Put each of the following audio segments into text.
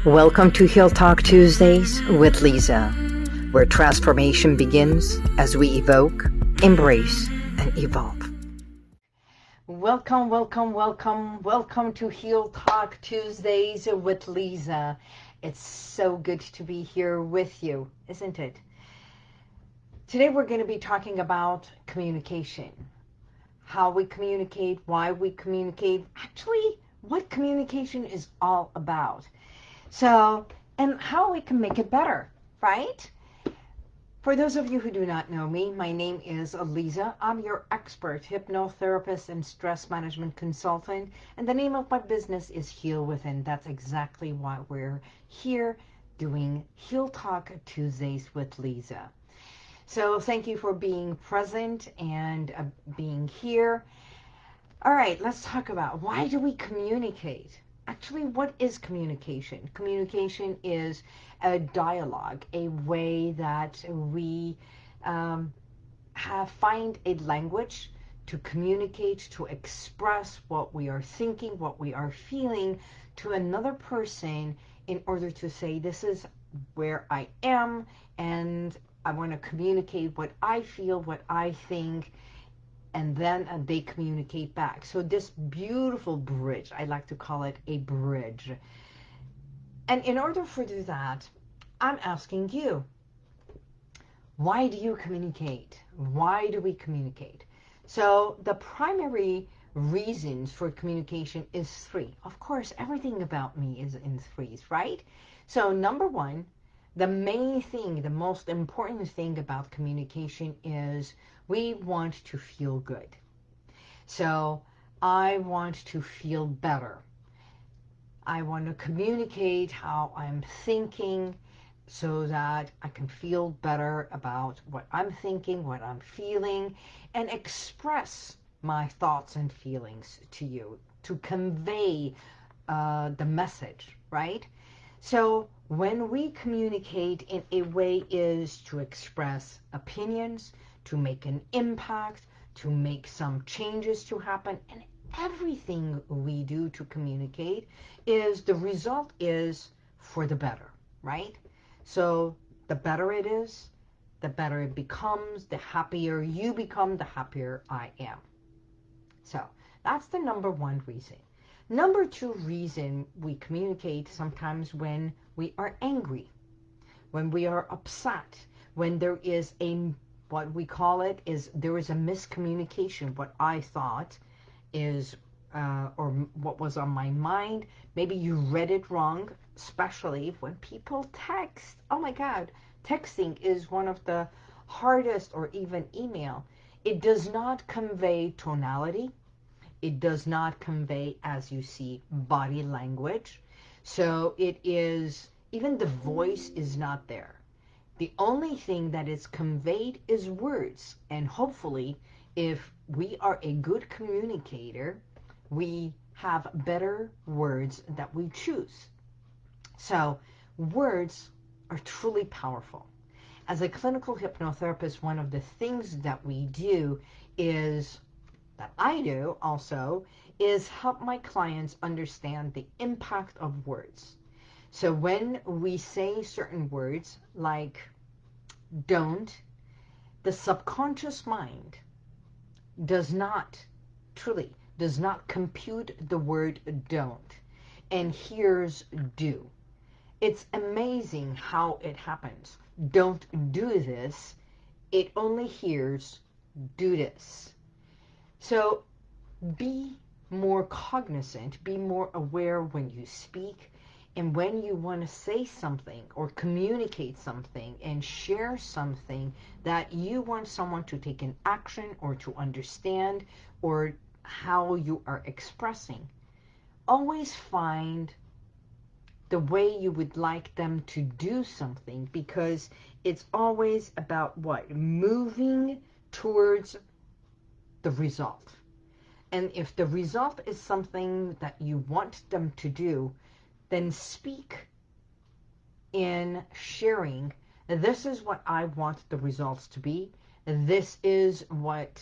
Welcome to Heal Talk Tuesdays with Liza, where transformation begins as we evoke, embrace, and evolve. Welcome to Heal Talk Tuesdays with Liza. It's so good to be here with you, isn't it? Today we're going to be talking about communication. How we communicate, why we communicate, actually what communication is all about. So, and how we can make it better, right? For those of you who do not know me, my name is Liza. I'm your expert hypnotherapist and stress management consultant. And the name of my business is HealWithin. That's exactly why we're here doing Heal Talk Tuesdays with Liza. So thank you for being present and being here. All right, let's talk about why do we communicate? Actually, what is communication? Communication is a dialogue, a way that we find a language to communicate, to express what we are thinking, what we are feeling to another person in order to say, this is where I am, and I want to communicate what I feel, what I think, and then they communicate back. So this beautiful bridge, I like to call it a bridge. And in order for that, I'm asking you, why do you communicate? Why do we communicate? So the primary reasons for communication is three. Of course, everything about me is in threes, right? So number one, the main thing, the most important thing about communication is we want to feel good. So I want to feel better. I want to communicate how I'm thinking so that I can feel better about what I'm thinking, what I'm feeling, and express my thoughts and feelings to you, to convey the message, right? So when we communicate in a way is to express opinions, to make an impact, to make some changes to happen, and everything we do to communicate is the result is for the better, right? So the better it is, the better it becomes, the happier you become, the happier I am. So that's the number one reason. Number two reason we communicate sometimes when we are angry, when we are upset, when there is what we call it is there is a miscommunication. What I thought is, or what was on my mind, maybe you read it wrong, especially when people text. Oh my God, texting is one of the hardest, or even email. It does not convey tonality. It does not convey, as you see, body language. So it is, even the voice is not there. The only thing that is conveyed is words. And hopefully, if we are a good communicator, we have better words that we choose. So words are truly powerful. As a clinical hypnotherapist, one of the things that we do is, that I do also, is help my clients understand the impact of words. So when we say certain words like don't, the subconscious mind does not compute the word don't and hears do. It's amazing how it happens. Don't do this. It only hears do this. So be more cognizant, be more aware when you speak, and when you want to say something or communicate something and share something that you want someone to take an action or to understand, or how you are expressing, always find the way you would like them to do something, because it's always about what? Moving towards the result. And if the result is something that you want them to do, then speak in sharing, this is what I want the results to be. This is what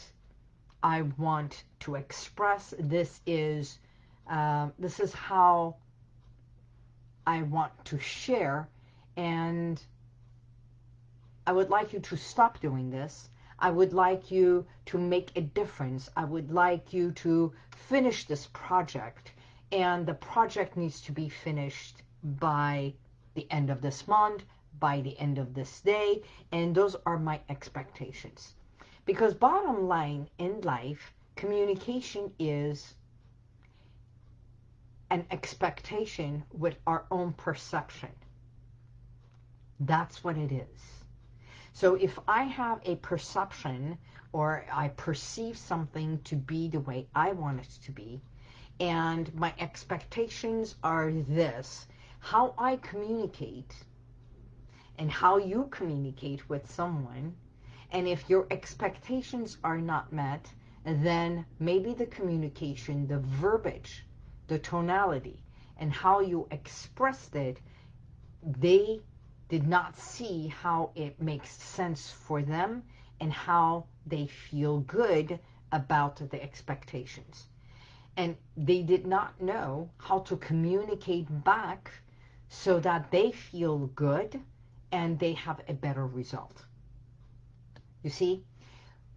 I want to express. This is how I want to share, and I would like you to stop doing this. I would like you to make a difference. I would like you to finish this project, and the project needs to be finished by the end of this month, by the end of this day, and those are my expectations. Because bottom line in life, communication is an expectation with our own perception. That's what it is. So if I have a perception or I perceive something to be the way I want it to be, and my expectations are this, how I communicate and how you communicate with someone, and if your expectations are not met, then maybe the communication, the verbiage, the tonality, and how you expressed it, they did not see how it makes sense for them and how they feel good about the expectations. And they did not know how to communicate back so that they feel good and they have a better result. You see,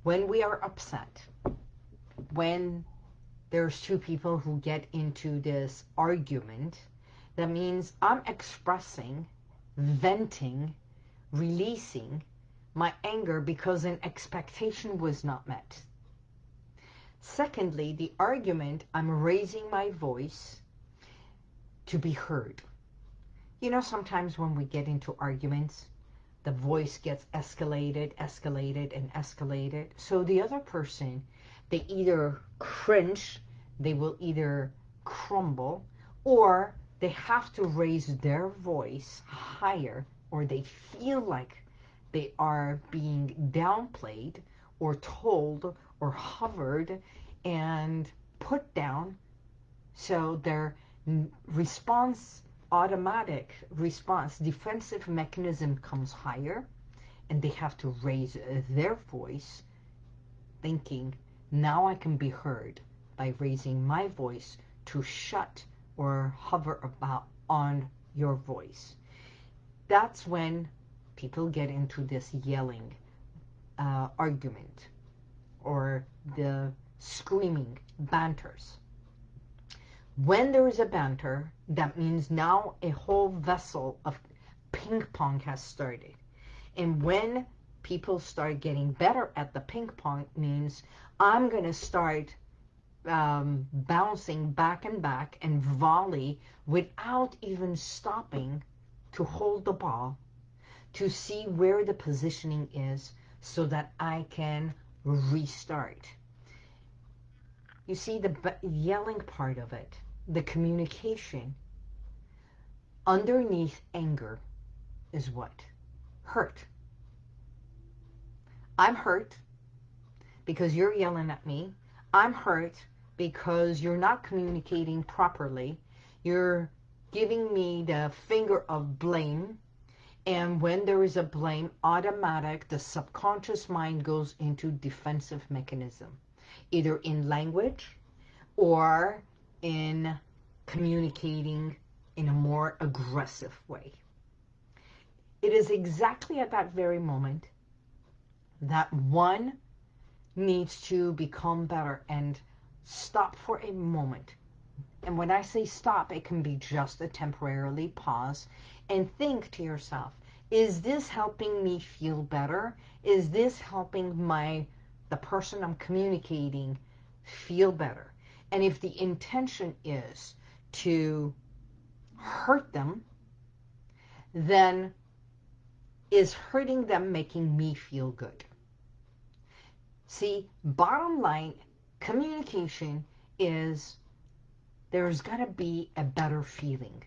when we are upset, when there's two people who get into this argument, that means I'm expressing, venting, releasing my anger because an expectation was not met. Secondly, the argument, I'm raising my voice to be heard. You know, sometimes when we get into arguments, the voice gets escalated, and escalated. So the other person, they either cringe, they will either crumble, or they have to raise their voice higher, or they feel like they are being downplayed or told or hovered and put down. So their response, automatic response, defensive mechanism comes higher, and they have to raise their voice, thinking, now I can be heard by raising my voice to shut or hover about on your voice. That's when people get into this yelling argument or the screaming banters. When there is a banter, that means now a whole vessel of ping pong has started. And when people start getting better at the ping pong, means I'm going to start bouncing back and volley without even stopping to hold the ball, to see where the positioning is so that I can restart. You see, the yelling part of it, the communication, underneath anger is what? Hurt. I'm hurt because you're yelling at me. I'm hurt because you're not communicating properly. You're giving me the finger of blame. And when there is a blame, automatic, the subconscious mind goes into defensive mechanism, either in language or in communicating in a more aggressive way. It is exactly at that very moment that one needs to become better and stop for a moment. And when I say stop, it can be just a temporarily pause and think to yourself, is this helping me feel better? Is this helping the person I'm communicating feel better? And if the intention is to hurt them, then is hurting them making me feel good? See, bottom line, communication is there's got to be a better feeling.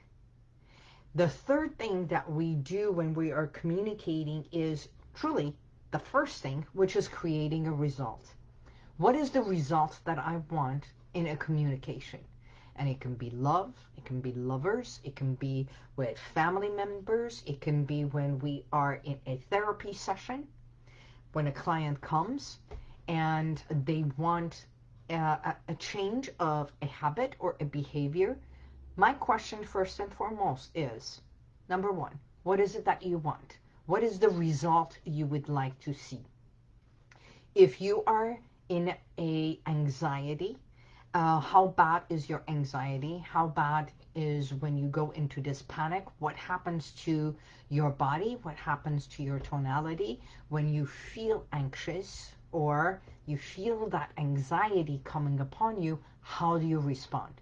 The third thing that we do when we are communicating is truly the first thing, which is creating a result. What is the result that I want in a communication? And it can be love, it can be lovers, it can be with family members, it can be when we are in a therapy session, when a client comes and they want a change of a habit or a behavior. My question first and foremost is, number one, what is it that you want? What is the result you would like to see? If you are in a anxiety, how bad is your anxiety? How bad is when you go into this panic? What happens to your body? What happens to your tonality when you feel anxious or you feel that anxiety coming upon you? How do you respond?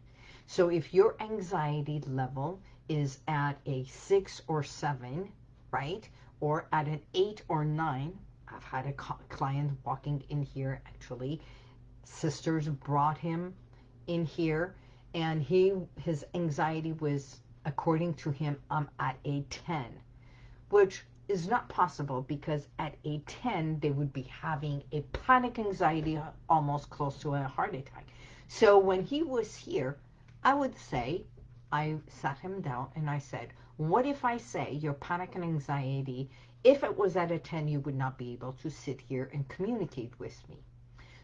So if your anxiety level is at a 6 or 7, right, or at an 8 or 9, I've had a client walking in here, actually, sisters brought him in here, and his anxiety was, according to him, at a 10, which is not possible, because at a 10 they would be having a panic anxiety almost close to a heart attack. So when he was here, I would say, I sat him down and I said, what if I say your panic and anxiety, if it was at a 10, you would not be able to sit here and communicate with me.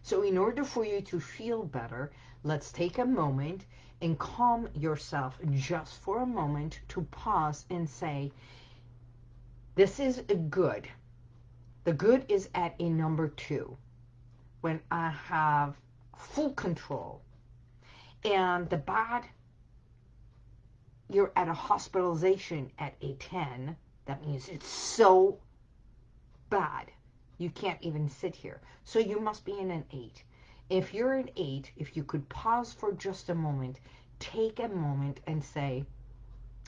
So in order for you to feel better, let's take a moment and calm yourself just for a moment, to pause and say, this is a good. The good is at a number 2, when I have full control. And the bad, you're at a hospitalization at a 10. That means it's so bad you can't even sit here. So you must be in an 8. If you're an 8, if you could pause for just a moment, take a moment and say,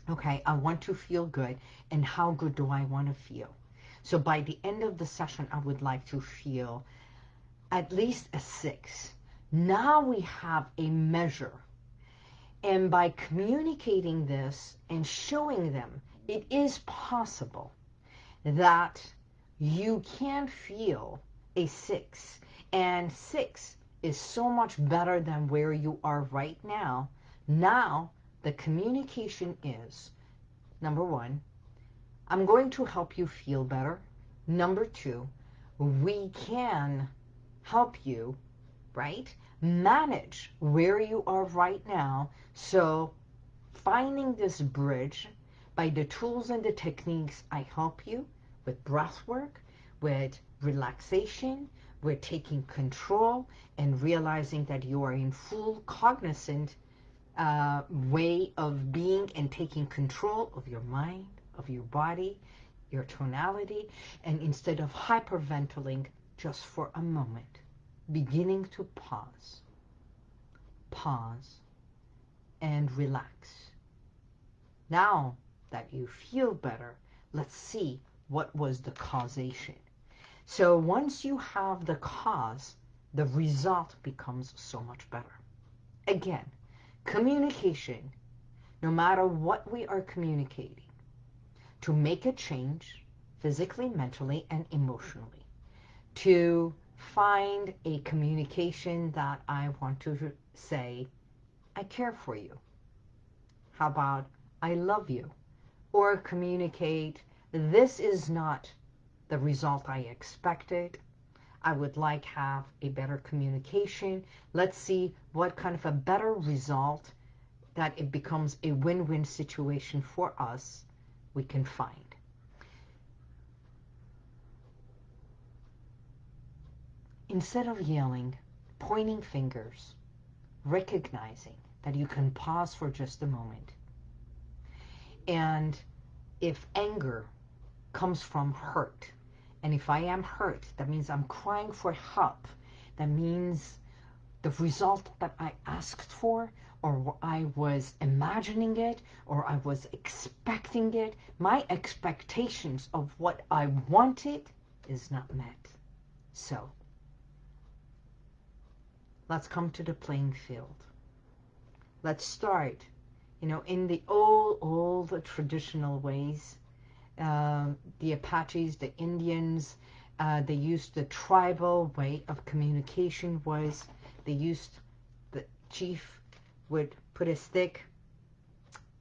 okay, I want to feel good, and how good do I want to feel? So by the end of the session, I would like to feel at least a 6. Now we have a measure. And by communicating this and showing them it is possible that you can feel a 6, and 6 is so much better than where you are right now. Now the communication is, number 1, I'm going to help you feel better. Number 2, we can help you, right, manage where you are right now. So finding this bridge by the tools and the techniques I help you with, breath work, with relaxation, with taking control and realizing that you are in full cognizant way of being and taking control of your mind, of your body, your tonality, and instead of hyperventilating, just for a moment, beginning to pause, and relax. Now that you feel better, let's see what was the causation. So once you have the cause, the result becomes so much better. Again, communication, no matter what we are communicating, to make a change physically, mentally, and emotionally, to find a communication that I want to say, I care for you. How about I love you? Or communicate, this is not the result I expected. I would like have a better communication. Let's see what kind of a better result that it becomes a win-win situation for us we can find. Instead of yelling, pointing fingers, recognizing that you can pause for just a moment. And if anger comes from hurt, and if I am hurt, that means I'm crying for help. That means the result that I asked for, or I was imagining it, or I was expecting it, my expectations of what I wanted is not met. So let's come to the playing field. Let's start, in the old traditional ways. The Apaches, the Indians, they used the tribal way of communication. Was they used, the chief would put a stick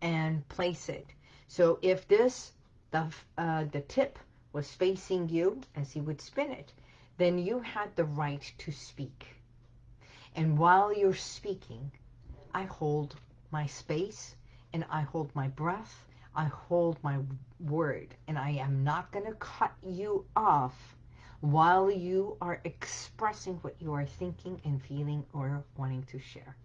and place it. So if the tip was facing you as he would spin it, then you had the right to speak. And while you're speaking, I hold my space and I hold my breath, I hold my word, and I am not going to cut you off while you are expressing what you are thinking and feeling or wanting to share.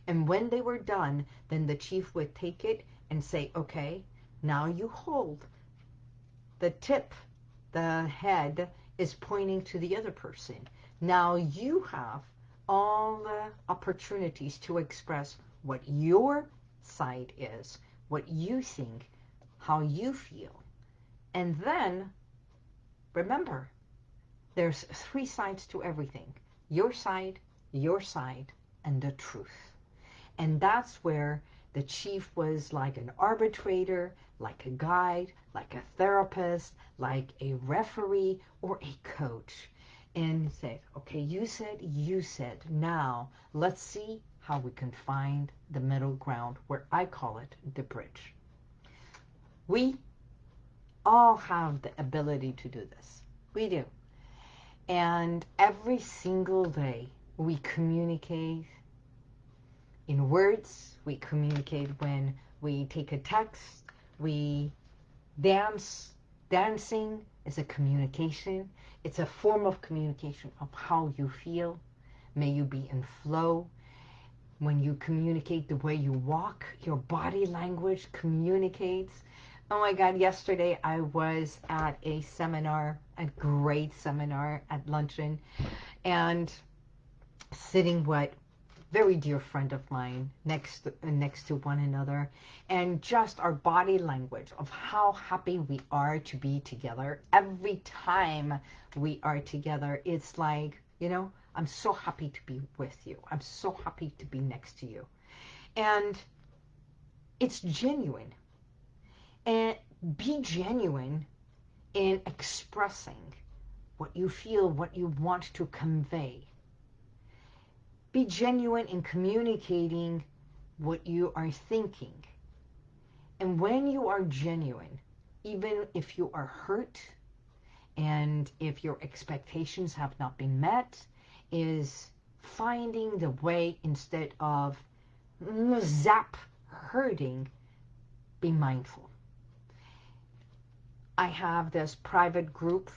And when they were done, then the chief would take it and say, okay, now you hold. The tip, the head is pointing to the other person. Now you have all the opportunities to express what your side is, what you think, how you feel. And then, remember, there's 3 sides to everything. Your side, and the truth. And that's where the chief was like an arbitrator, like a guide, like a therapist, like a referee, or a coach. And said, okay, you said, now let's see how we can find the middle ground, where I call it the bridge. We all have the ability to do this. We do. And every single day we communicate in words, we communicate when we take a text, we dance. Dancing is a communication. It's a form of communication of how you feel. May you be in flow. When you communicate the way you walk, your body language communicates. Oh my God, yesterday I was at a seminar, a great seminar at luncheon, and sitting with very dear friend of mine next to one another, and just our body language of how happy we are to be together. Every time we are together, it's like, you know, I'm so happy to be with you. I'm so happy to be next to you. And it's genuine. And be genuine in expressing what you feel, what you want to convey. Be genuine in communicating what you are thinking. And when you are genuine, even if you are hurt and if your expectations have not been met, is finding the way instead of hurting, be mindful. I have this private group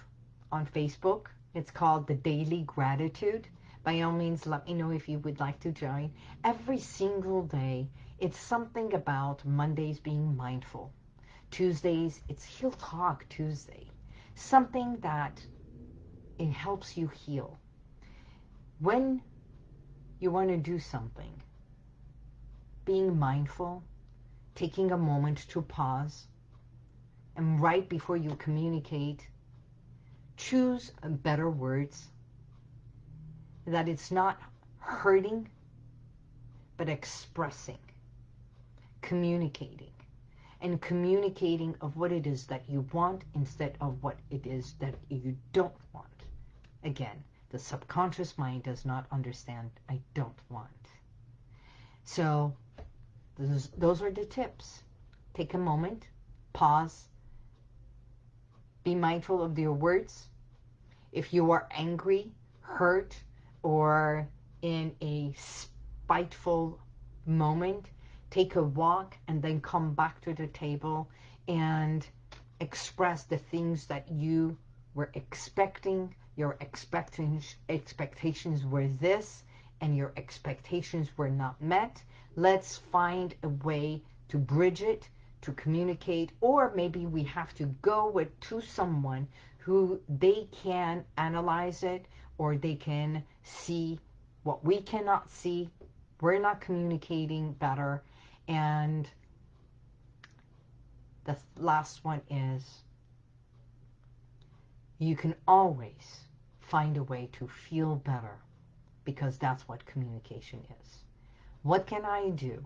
on Facebook. It's called the Daily Gratitude. By all means, let me know if you would like to join. Every single day, it's something about Mondays being mindful. Tuesdays, it's Heal Talk Tuesday. Something that it helps you heal. When you want to do something, being mindful, taking a moment to pause, and right before you communicate, choose better words, that it's not hurting, but expressing, communicating, and communicating of what it is that you want instead of what it is that you don't want. Again, the subconscious mind does not understand I don't want. So those are the tips. Take a moment, pause, be mindful of your words. If you are angry, hurt, or in a spiteful moment, take a walk and then come back to the table and express the things that you were expecting. Your expectations were this, and your expectations were not met. Let's find a way to bridge it, to communicate, or maybe we have to go to someone who they can analyze it, or they can see what we cannot see. We're not communicating better. And the last one is, you can always find a way to feel better, because that's what communication is. What can I do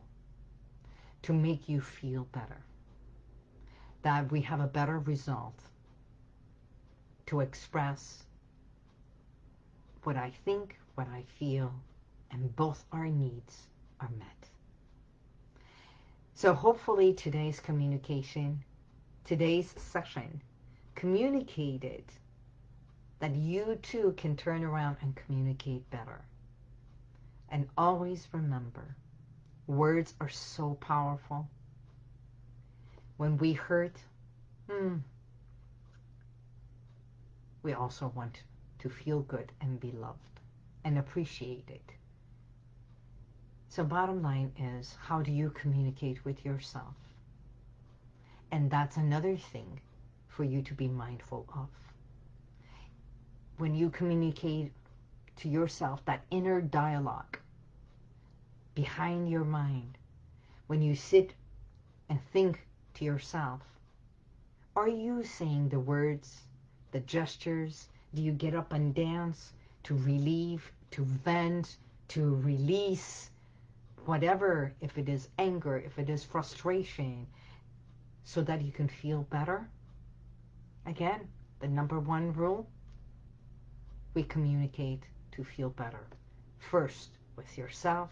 to make you feel better? That we have a better result, to express what I think, what I feel, and both our needs are met. So hopefully today's communication, today's session, communicated that you too can turn around and communicate better. And always remember, words are so powerful. When we hurt, we also want to feel good and be loved and appreciated. So bottom line is, how do you communicate with yourself? And that's another thing for you to be mindful of. When you communicate to yourself, that inner dialogue behind your mind, when you sit and think to yourself, are you saying the words, the gestures? Do you get up and dance to relieve, to vent, to release whatever, if it is anger, if it is frustration, so that you can feel better? Again, the number one rule, we communicate to feel better. First, with yourself,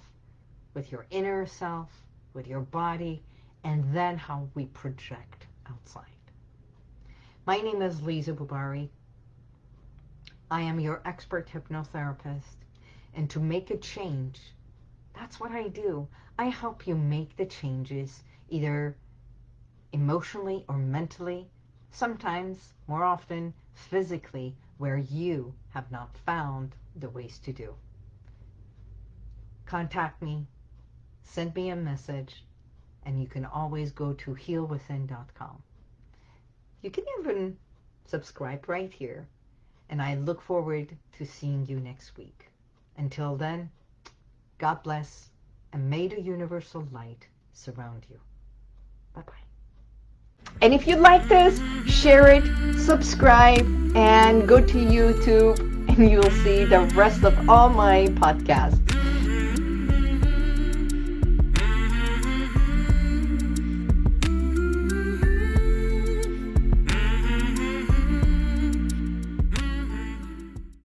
with your inner self, with your body, and then how we project outside. My name is Liza Boubari. I am your expert hypnotherapist, and to make a change, that's what I do. I help you make the changes, either emotionally or mentally, sometimes, more often, physically, where you have not found the ways to do. Contact me, send me a message, and you can always go to HealWithin.com. You can even subscribe right here, and I look forward to seeing you next week. Until then, God bless, and may the universal light surround you. Bye-bye. And if you like this, share it, subscribe, and go to YouTube, and you'll see the rest of all my podcasts.